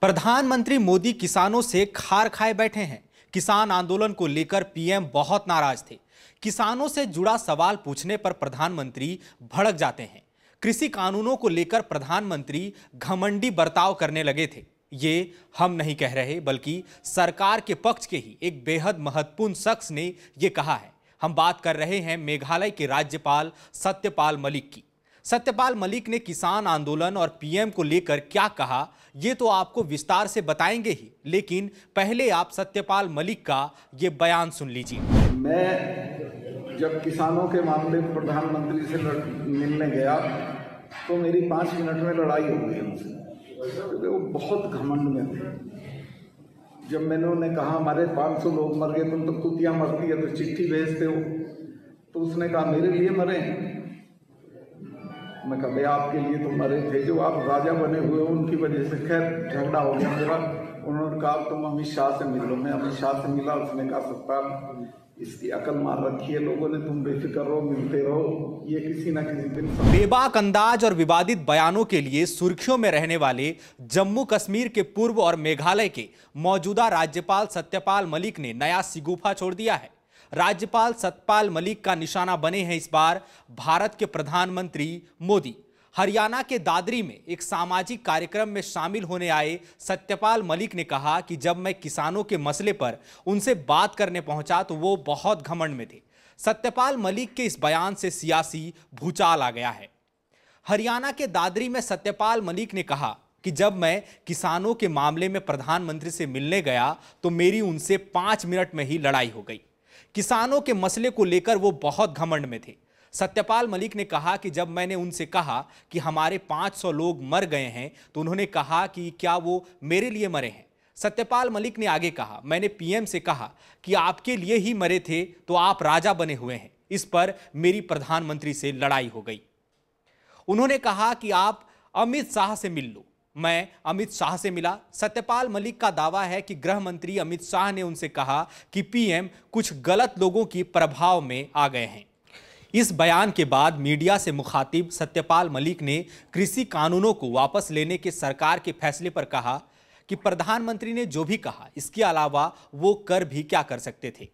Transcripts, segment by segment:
प्रधानमंत्री मोदी किसानों से खार खाए बैठे हैं। किसान आंदोलन को लेकर पीएम बहुत नाराज थे। किसानों से जुड़ा सवाल पूछने पर प्रधानमंत्री भड़क जाते हैं। कृषि कानूनों को लेकर प्रधानमंत्री घमंडी बर्ताव करने लगे थे। ये हम नहीं कह रहे, बल्कि सरकार के पक्ष के ही एक बेहद महत्वपूर्ण शख्स ने ये कहा है। हम बात कर रहे हैं मेघालय के राज्यपाल सत्यपाल मलिक की। सत्यपाल मलिक ने किसान आंदोलन और पीएम को लेकर क्या कहा, ये तो आपको विस्तार से बताएंगे ही, लेकिन पहले आप सत्यपाल मलिक का ये बयान सुन लीजिए। मैं जब किसानों के मामले में प्रधानमंत्री से मिलने गया तो मेरी 5 मिनट में लड़ाई हो गई उनसे, क्योंकि वो बहुत घमंड में थे। जब मैंने उन्हें कहा हमारे 500 लोग मर गए, तुम तो कुतिया मरती है तो चिट्ठी भेजते हो, तो उसने कहा मेरे लिए मरे। मैं कहा भाई आपके लिए तो मरे थे, जो आप राजा बने हुए हो उनकी वजह से। खैर झगड़ा हो गया मेरा। उन्होंने कहा तुम अमित शाह से मिल लो। मैं अमित शाह से मिला। उसने कहा सत्ता इसकी अकल मार रखी है लोगों ने, तुम बेफिक्र रहो, मिलते रहो, ये किसी ना किसी दिन। बेबाक अंदाज और विवादित बयानों के लिए सुर्खियों में रहने वाले जम्मू कश्मीर के पूर्व और मेघालय के मौजूदा राज्यपाल सत्यपाल मलिक ने नया शिगूफा छोड़ दिया है। राज्यपाल सत्यपाल मलिक का निशाना बने हैं इस बार भारत के प्रधानमंत्री मोदी। हरियाणा के दादरी में एक सामाजिक कार्यक्रम में शामिल होने आए सत्यपाल मलिक ने कहा कि जब मैं किसानों के मसले पर उनसे बात करने पहुंचा तो वो बहुत घमंड में थे। सत्यपाल मलिक के इस बयान से सियासी भूचाल आ गया है। हरियाणा के दादरी में सत्यपाल मलिक ने कहा कि जब मैं किसानों के मामले में प्रधानमंत्री से मिलने गया तो मेरी उनसे 5 मिनट में ही लड़ाई हो गई। किसानों के मसले को लेकर वो बहुत घमंड में थे। सत्यपाल मलिक ने कहा कि जब मैंने उनसे कहा कि हमारे 500 लोग मर गए हैं तो उन्होंने कहा कि क्या वो मेरे लिए मरे हैं। सत्यपाल मलिक ने आगे कहा, मैंने पीएम से कहा कि आपके लिए ही मरे थे तो आप राजा बने हुए हैं। इस पर मेरी प्रधानमंत्री से लड़ाई हो गई। उन्होंने कहा कि आप अमित शाह से मिल लो। मैं अमित शाह से मिला। सत्यपाल मलिक का दावा है कि गृह मंत्री अमित शाह ने उनसे कहा कि पीएम कुछ गलत लोगों की प्रभाव में आ गए हैं। इस बयान के बाद मीडिया से मुखातिब सत्यपाल मलिक ने कृषि कानूनों को वापस लेने के सरकार के फैसले पर कहा कि प्रधानमंत्री ने जो भी कहा इसके अलावा वो कर भी क्या कर सकते थे।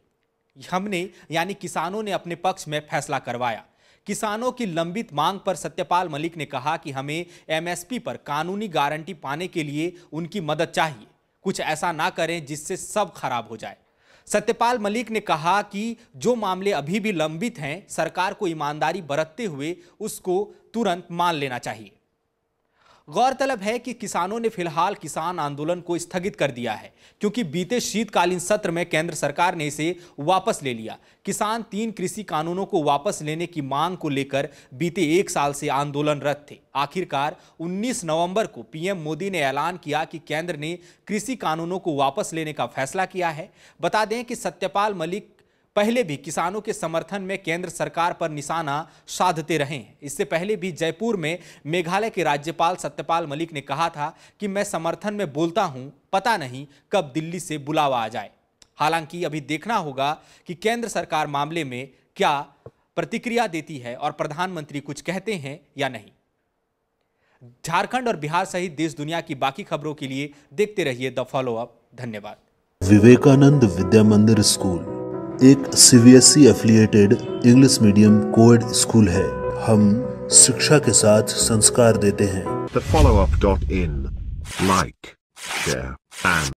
हमने यानी किसानों ने अपने पक्ष में फैसला करवाया। किसानों की लंबित मांग पर सत्यपाल मलिक ने कहा कि हमें एमएसपी पर कानूनी गारंटी पाने के लिए उनकी मदद चाहिए। कुछ ऐसा ना करें जिससे सब खराब हो जाए। सत्यपाल मलिक ने कहा कि जो मामले अभी भी लंबित हैं, सरकार को ईमानदारी बरतते हुए उसको तुरंत मान लेना चाहिए। गौरतलब है कि किसानों ने फिलहाल किसान आंदोलन को स्थगित कर दिया है, क्योंकि बीते शीतकालीन सत्र में केंद्र सरकार ने इसे वापस ले लिया। किसान 3 कृषि कानूनों को वापस लेने की मांग को लेकर बीते 1 साल से आंदोलनरत थे। आखिरकार 19 नवंबर को पीएम मोदी ने ऐलान किया कि केंद्र ने कृषि कानूनों को वापस लेने का फैसला किया है। बता दें कि सत्यपाल मलिक पहले भी किसानों के समर्थन में केंद्र सरकार पर निशाना साधते रहे हैं। इससे पहले भी जयपुर में मेघालय के राज्यपाल सत्यपाल मलिक ने कहा था कि मैं समर्थन में बोलता हूं, पता नहीं कब दिल्ली से बुलावा आ जाए। हालांकि अभी देखना होगा कि केंद्र सरकार मामले में क्या प्रतिक्रिया देती है और प्रधानमंत्री कुछ कहते हैं या नहीं। झारखंड और बिहार सहित देश दुनिया की बाकी खबरों के लिए देखते रहिए द फॉलो अप। धन्यवाद। विवेकानंद विद्या मंदिर स्कूल एक CBSE affiliated English medium coed school है। हम शिक्षा के साथ संस्कार देते हैं। thefollowup.in, like, share and